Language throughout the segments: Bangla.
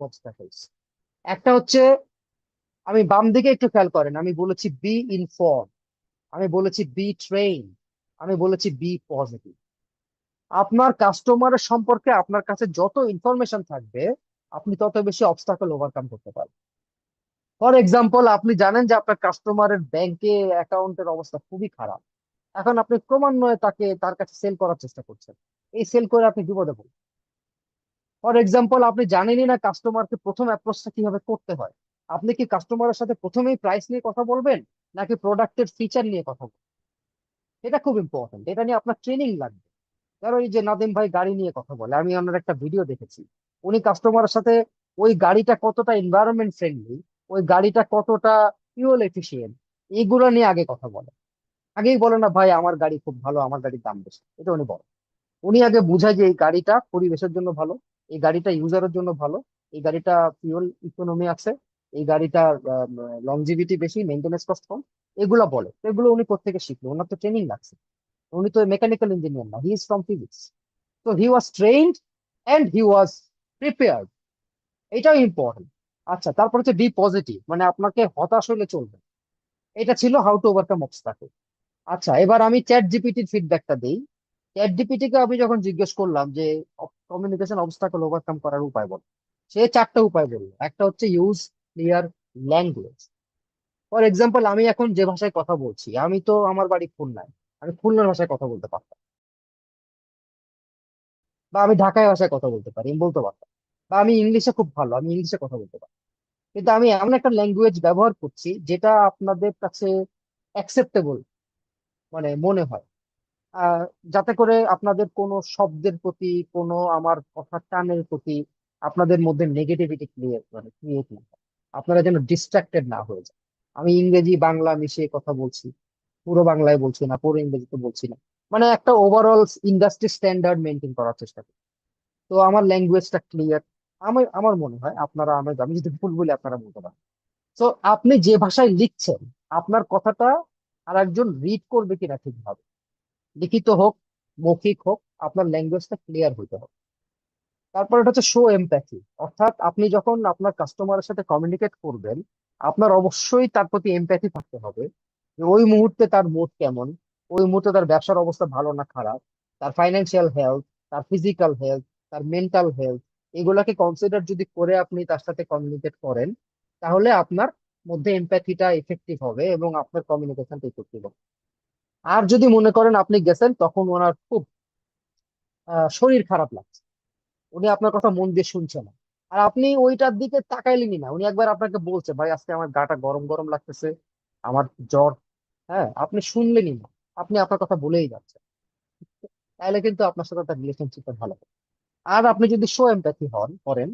অবস্টাকলস। একটা হচ্ছে, আমি বাম দিকে একটু খেয়াল করেন, আমি বলেছি বি ইনফর্ম, আমি বলেছি বি ট্রেন, আমি বলেছি বি পজিটিভ। আপনার কাস্টমারের সম্পর্কে আপনার কাছে যত ইনফরমেশন থাকবে, আপনি তত বেশি অবস্টাকল ওভারকাম করতে পারবেন। ফর এক্সাম্পল, আপনি জানেন যে আপনার কাস্টমারের ব্যাংকে অ্যাকাউন্টের অবস্থা খুবই খারাপ। এখন আপনি ক্রমান্বয়ে তার কাছে সেল করার চেষ্টা করছেন। এই সেল করে আপনি বিপদে পড়বেন। ফর এক্সাম্পল, আপনি জানেনই না কাস্টমারকে প্রথম অ্যাপ্রোচটা কিভাবে করতে হয়। আপনি কি কাস্টমারের সাথে প্রথমেই প্রাইস নিয়ে কথা বলবেন, নাকি প্রোডাক্টের ফিচার নিয়ে কথা বলবেন? এটা খুব ইম্পর্টেন্ট, এটা নিয়ে আপনার ট্রেনিং লাগবে। ধরো এই যে নাদিম ভাই গাড়ি নিয়ে কথা বলে, আমি ওনার একটা ভিডিও দেখেছি। উনি কাস্টমারের সাথে ওই গাড়িটা কতটা এনভায়রনমেন্ট ফ্রেন্ডলি, ওই গাড়িটা কতটা ফিউল এফিসিয়েন্ট, এইগুলো নিয়ে আগে কথা বলে। আগেই বলে না ভাই আমার গাড়ি খুব ভালো, আমার গাড়ির দাম বেশি, এটা উনি বলে। উনি আগে বুঝায় যে এই গাড়িটা পরিবেশের জন্য ভালো, এই গাড়িটা ইউজারের জন্য ভালো, এই গাড়িটা ফিউল ইকোনমি আছে, এই গাড়িটার লংজিভিটি বেশি, মেনটেন্যান্স কস্ট কম, এগুলা বলে। তো এগুলো উনি কোত্থেকে শিখলো? ওনার তো ট্রেনিং লাগছে। উনি তো মেকানিক্যাল ইঞ্জিনিয়ার না, হি ইজ ফ্রম ফিজিক্স। তো he was trained and he was prepared. এটাও ইম্পর্টেন্ট। আচ্ছা, তারপর হচ্ছে বি পজিটিভ, মানে আপনাকে হতাশ হলে চলবে। এটা ছিল হাউ টু ওভারকাম অবস্টাকল। আচ্ছা, এবার আমি চ্যাট জিপিটির ফিডব্যাকটা দিই। চ্যাট জিপিটি কে আমি যখন জিজ্ঞেস করলাম যে কমিউনিকেশন অবস্টাকল ওভারকাম করার উপায় বল, সে চারটা উপায় বললো। একটা হচ্ছে use clear language. For example, আমি এখন যে ভাষায় কথা বলছি, আমি তো আমার বাড়ি খুলনায়, আমি খুলনার ভাষায় কথা বলতে পারতাম, বা আমি ঢাকায় ভাষায় কথা বলতে পারি, আমি বলতে পারতাম। বা আমি ইংলিশে খুব ভালো, আমি ইংলিশে কথা বলতে পারি। কিন্তু আমি এমন একটা ল্যাঙ্গুয়েজ ব্যবহার করছি যেটা আপনাদের কাছে অ্যাকসেপ্টেবল মানে মনে হয়, আহ, যাতে করে আপনাদের কোনো শব্দের প্রতি, কোনো আমার কথার টানের প্রতি আপনাদের মধ্যে নেগেটিভিটি ক্রিয়েট না হয়। আপনারা যেন ডিস্ট্রাক্টেড না হয়ে যায়। আমি ইংরেজি বাংলা মিশিয়ে কথা বলছি, পুরো বাংলায় বলছি না, পুরো ইংরেজিতে বলছি না, মানে একটা ওভারঅল ইন্ডাস্ট্রি স্ট্যান্ডার্ড মেনটেন করার চেষ্টা করি। তো আমার ল্যাঙ্গুয়েজটা ক্লিয়ার। আমার আমার মনে হয় আপনারা, আমি যদি ভুল বলি আপনারা বলতে পারেন। তো আপনি যে ভাষায় লিখছেন, আপনার কথাটা আর একজন রিড করবে কিনা ঠিকভাবে, লিখিত হোক, মৌখিক হোক, আপনার ল্যাঙ্গুয়েজটা ক্লিয়ার হইতে হবে। তারপর এটা হচ্ছে শো এমপ্যাথি। অর্থাৎ আপনি যখন আপনার কাস্টমারের সাথে কমিউনিকেট করবেন, আপনার অবশ্যই তার প্রতি এমপ্যাথি থাকতে হবে। যে ওই মুহূর্তে তার মুড কেমন, ওই মুহূর্তে তার ব্যবসার অবস্থা ভালো না খারাপ, তার ফাইন্যান্সিয়াল হেলথ, তার ফিজিক্যাল হেলথ, তার মেন্টাল হেলথ, এগুলাকে কনসিডার যদি করে আপনি তার সাথে কমিউনিকেট করেন, তাহলে আপনার মধ্যে এমপ্যাথিটা ইফেক্টিভ হবে এবং আপনার কমিউনিকেশনটা ইফেক্টিভ হবে। আর যদি মনে করেন আপনি গেছেন, তখন ওনার খুব শরীর খারাপ লাগছে, উনি আপনার কথা মন দিয়ে শুনছে না, আর আপনি ওইটার দিকে তাকাইলেনই না, উনি একবার আপনাকে বলছে ভাই আজকে আমার গাটা গরম গরম লাগতেছে, আমার জ্বর, হ্যাঁ, আপনি শুনলেনই না, আপনি আপনার কথা বলেই যাচ্ছেন, তাহলে কিন্তু আপনার সাথে তার রিলেশনশিপটা ভালো হবে। আর আপনি যদি শো এমপ্যাথি করেন,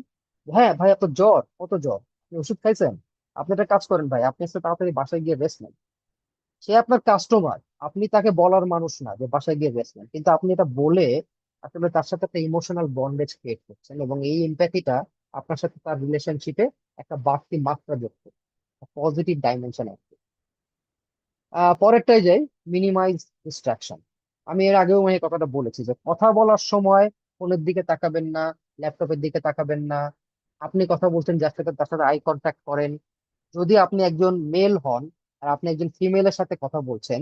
হ্যাঁ ভাই আপনার জ্বর, কত জ্বর, আপনি ওষুধ খাইছেন, আপনি একটা কাজ করেন ভাই, আপনি আজকে তাড়াতাড়ি বাসায় গিয়ে রেস্ট নেন। সে আপনার কাস্টমার, আপনি তাকে বলার মানুষ না যে বাসায় গিয়ে রেস্ট নেন, কিন্তু আপনি এটা বলে আসলে তার সাথে একটা ইমোশনাল বন্ডেজ ক্রিয়েট করছেন, এবং এই এমপ্যাথিটা আপনার সাথে তার রিলেশনশিপে একটা বাড়তি মাত্রা যোগ করছে, পজিটিভ ডাইমেনশন আসছে। পরেরটাই যাই, মিনিমাইজ ডিস্ট্রাকশন। আমি এর আগেও এই কথাটা বলেছি যে কথা বলার সময় ফোনের দিকে তাকাবেন না, ল্যাপটপের দিকে তাকাবেন না। আপনি কথা বলছেন যার সাথে, তার সাথে আই কন্ট্যাক্ট করেন। যদি আপনি একজন মেল হন আর আপনি একজন ফিমেলের সাথে কথা বলছেন,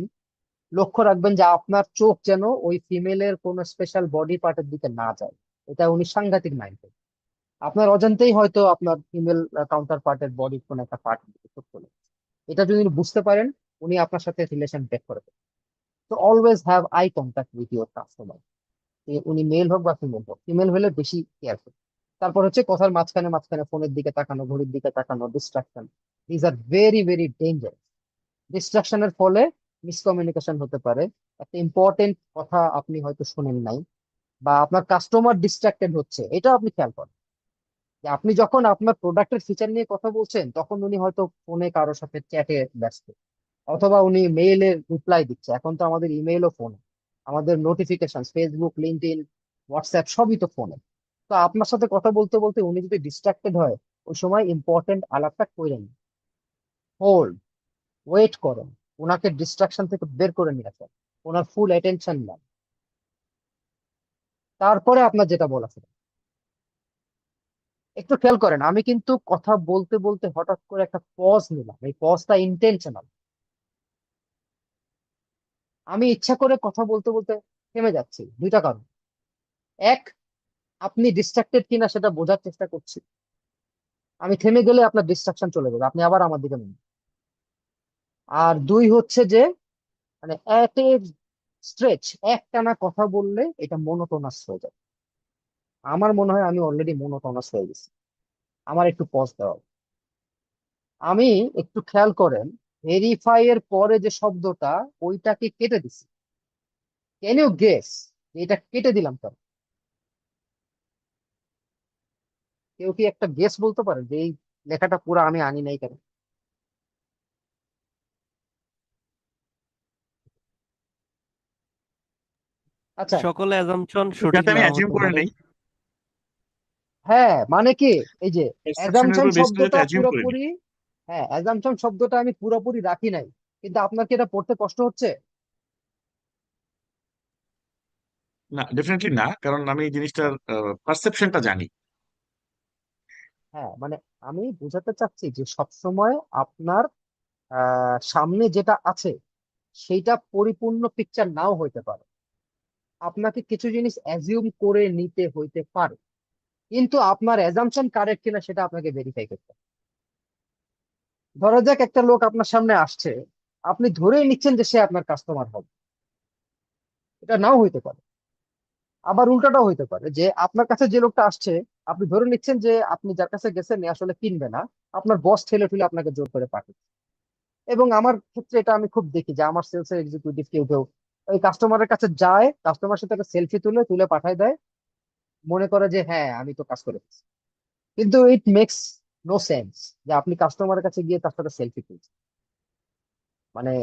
লক্ষ্য রাখবেন যে আপনার চোখ যেন ওই ফিমেলের কোন স্পেশাল বডি পার্টের দিকে না যায়। এটা উনি সাংঘাতিক মাইন্ড। আপনার অজান্তেই হয়তো আপনার ফিমেল কাউন্টার পার্টের বডির কোন একটা পার্ট দিকে চোখ চলে গেছে। এটা যদি উনি বুঝতে পারেন, উনি আপনার সাথে রিলেশন ব্রেক করে দেবেন। তো always have eye contact with your customer. উনি মেল হোক বা ফিমেল হোক, ফিমেল হলে বেশি কেয়ারফুল। তারপর হচ্ছে কথার মাঝখানে মাঝখানে ফোনের দিকে তাকানো, ঘড়ির দিকে তাকানো, distraction, these are very very dangerous. ডিস্ট্রাকশনের ফলে মিসকমিউনিকেশন হতে পারে। একটা ইম্পর্টেন্ট কথা আপনি হয়তো শুনেন নাই, বা আপনার কাস্টমার ডিস্ট্রাক্টেড হচ্ছে, এটা আপনি খেয়াল করেন। যে আপনি যখন আপনার প্রোডাক্টের ফিচার নিয়ে কথা বলছেন, তখন উনি হয়তো ফোনে কারোর সাথে চ্যাটে ব্যস্ত, অথবা উনি মেইলের রিপ্লাই দিচ্ছে। এখন তো আমাদের ইমেইলও ফোনে, আমাদের নোটিফিকেশন ফেসবুক, লিঙ্কডইন, হোয়াটসঅ্যাপ সবই তো ফোনে। তো আপনার সাথে কথা বলতে বলতে উনি যদি ডিস্ট্রাক্টেড হয়, ওই সময় ইম্পর্টেন্ট আলাপটা কইরেন, হোল্ড, ওয়েট করেন, ওনাকে ডিস্ট্রাকশন থেকে বের করে নিয়ে আসেন, ওনার ফুল অ্যাটেনশন নেন, তারপরে আপনার যেটা বলা ছিল। একটু খেয়াল করেন, আমি কিন্তু কথা বলতে বলতে হঠাৎ করে একটা পজ নিলাম, এই পজটা ইন্টেনশনাল। আমি ইচ্ছা করে কথা বলতে বলতে থেমে যাচ্ছি, দুইটা কারণ। এক, আপনি ডিস্ট্রাক্টেড কিনা সেটা বোঝার চেষ্টা করছি। আমি থেমে গেলে আপনার ডিস্ট্রাকশন চলে যাবে, আপনি আবার আমার দিকে নেন। আর দুই হচ্ছে যে, মানে এট এ স্ট্রেচ একটানা কথা বললে এটা মোনোটোনাস হয়ে যায়। আমার মনে হয় আমি অলরেডি মোনোটোনাস হয়ে গেছি, আমার একটু পজ দেওয়া উচিত। আমি একটু খেয়াল করেন, ভেরিফাই এর পরে যে শব্দটা, ওইটাকে কেটে দিছি। ক্যান ইউ গেস এটা কেটে দিলাম কেন? কেউ কি একটা গেস বলতে পারে যে এই লেখাটা পুরো আমি আনি নাই কেন? আচ্ছা। সকল অ্যাজাম্পশন সঠিক যাতে আমি নাও অ্যাজিউম হতে করে পারে। নেই, হ্যাঁ, মানে কি, এই যে অ্যাসাম্পশনের অ্যাজাম্পশন উপর বেস করে যাতে শব্দটা অ্যাজিউম করে নিই। পুরোপুরি, হ্যাঁ অ্যাজাম্পশন শব্দটা আমি পুরোপুরি রাখি নাই, কিন্তু আপনার কি এটা পড়তে কষ্ট হচ্ছে? না, ডেফিনেটলি না, কারণ আমি এই জিনিসটার পারসেপশনটা জানি। হ্যাঁ মানে আমি বোঝাতে চাচ্ছি যে সবসময় আপনার সামনে যেটা আছে সেইটা পরিপূর্ণ পিকচার নাও হইতে পারে। আপনাকে কিছু জিনিস অ্যাজিউম করে নিতে হইতে পারে, কিন্তু আপনার অ্যাজাম্পশন কারেক্ট কিনা সেটা আপনাকে ভেরিফাই করতে হবে। ধরা যাক একটা লোক আপনার সামনে আসছে, আপনি ধরেই নিচ্ছেন যে সে আপনার কাস্টমার হবে, এটা নাও হইতে পারে। আবার উল্টাটাও হইতে পারে যে আপনার কাছে যে লোকটা আসছে, আপনি ধরে নিচ্ছেন যে আপনি যার কাছে গেছেন এ আসলে কিনবে না, আপনার বস ঠেলে ঠেলে আপনাকে জোর করে পাঠাচ্ছে। এবং আমার ক্ষেত্রে এটা আমি খুব দেখি যে আমার সেলস এর এক্সিকিউটিভ কেউ কেউ ওই কাস্টমারের কাছে যায়, কাস্টমার সাথে একটা সেলফি তুলে তুলে পাঠায় দেয়, মনে করে যে হ্যাঁ আমি তো কাজ করে ফেলছি। কিন্তু ইট মেক্স নো সেন্স যে আপনি কাস্টমারের কাছে গিয়ে তার সাথে সেলফি তুলছেন। মানে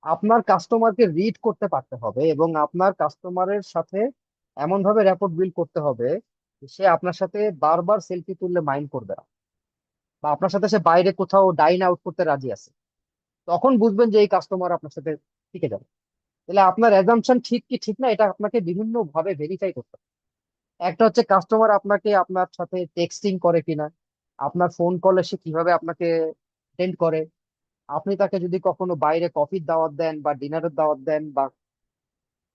আপনার কাস্টমারকে রিড করতে পারতে হবে, এবং আপনার কাস্টমারের সাথে এমন ভাবে র্যাপোর্ট বিল্ড করতে হবে যে সে আপনার সাথে বারবার সেলফি তুললে মাইন্ড করবে না, বা আপনার সাথে সে বাইরে কোথাও ডাইন আউট করতে রাজি আছে। তখন বুঝবেন যে এই কাস্টমার আপনার সাথে টিকে যাবে। তাহলে আপনার অ্যাজাম্পশন ঠিক কি ঠিক না, এটা আপনাকে বিভিন্ন ভাবে ভেরিফাই করতে হবে। একটা হচ্ছে কাস্টমার আপনাকে আপনার সাথে টেক্সটিং করে কিনা, আপনার ফোন কলে সে কিভাবে আপনাকে অ্যাটেন্ড করে, আপনি তাকে যদি কখনো বাইরে কফির দাওয়াত দেন বা ডিনারের দাওয়াত দেন বা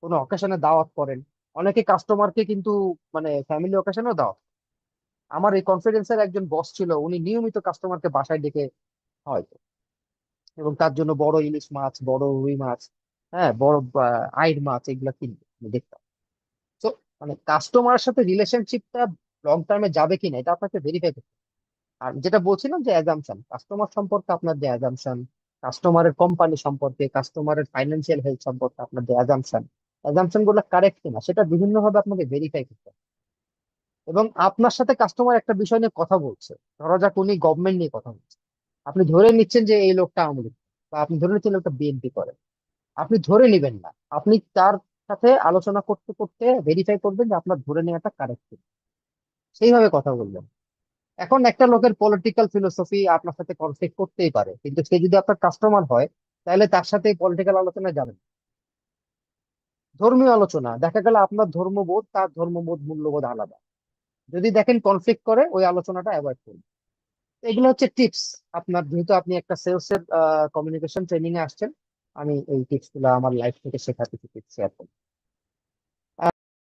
কোনো অকেশনে দাওয়াত করেন। অনেকে কাস্টমারকে কিন্তু মানে ফ্যামিলি অকেশনেও দাওয়াত। আমার এই কনফিডেন্সের একজন বস ছিল, উনি নিয়মিত কাস্টমারকে বাসায় ডেকে হয়তো, এবং তার জন্য বড় ইলিশ মাছ, বড় রুই মাছ, হ্যাঁ বড় আইড় মাছ এগুলা কিনবে, আমি দেখতাম। তো মানে কাস্টমারের সাথে রিলেশনশিপটা লং টার্মে যাবে কিনা এটা আপনাকে ভেরিফাই করতে হবে। আর যেটা বলছিলাম যে অ্যাজাম্পশন, কাস্টমার সম্পর্কে আপনার যে অ্যাজাম্পশন, কাস্টমারের কোম্পানি সম্পর্কে, কাস্টমারের ফাইন্যান্সিয়াল হেলথ সম্পর্কে আপনার যে অ্যাজাম্পশন, অ্যাজাম্পশন গুলো কারেক্ট কিনা সেটা বিভিন্ন ভাবে আপনাকে ভেরিফাই করতে হবে। এবং আপনার সাথে কাস্টমার একটা বিষয় নিয়ে কথা বলছে, ধরা যাক উনি গভর্নমেন্ট নিয়ে কথা বলছে, আপনি ধরে নিচ্ছেন যে এই লোকটা আওয়ামী লীগ, বা আপনি ধরে নিচ্ছেন লোকটা বিএনপি করে। আপনি ধরে নিবেন না, আপনি তার সাথে আলোচনা করতে করতে ভেরিফাই করবেন যে আপনার ধরে নেওয়াটা কারেক্ট, সেইভাবে কথা বলবেন। এখন একটা লোকের পলিটিক্যাল ফিলোসফি আপনার সাথে কনফ্লিক্ট করতেই পারে, কিন্তু সে যদি আপনার কাস্টমার হয় তাহলে তার সাথে পলিটিক্যাল আলোচনায় যাবেন না। ধর্মীয় আলোচনা, দেখা গেল আপনার ধর্মবোধ তার ধর্মবোধ মূল্যবোধ আলাদা, যদি দেখেন কনফ্লিক্ট করে ওই আলোচনাটা অ্যাভয়েড করুন। এগুলো হচ্ছে টিপস। আপনার যেহেতু আপনি একটা সেলস এর কমিউনিকেশন ট্রেনিং এ আসছেন, আমি এই টিপস গুলো আমার লাইফ থেকে শেখা কিছু টিপস শেয়ার করবো।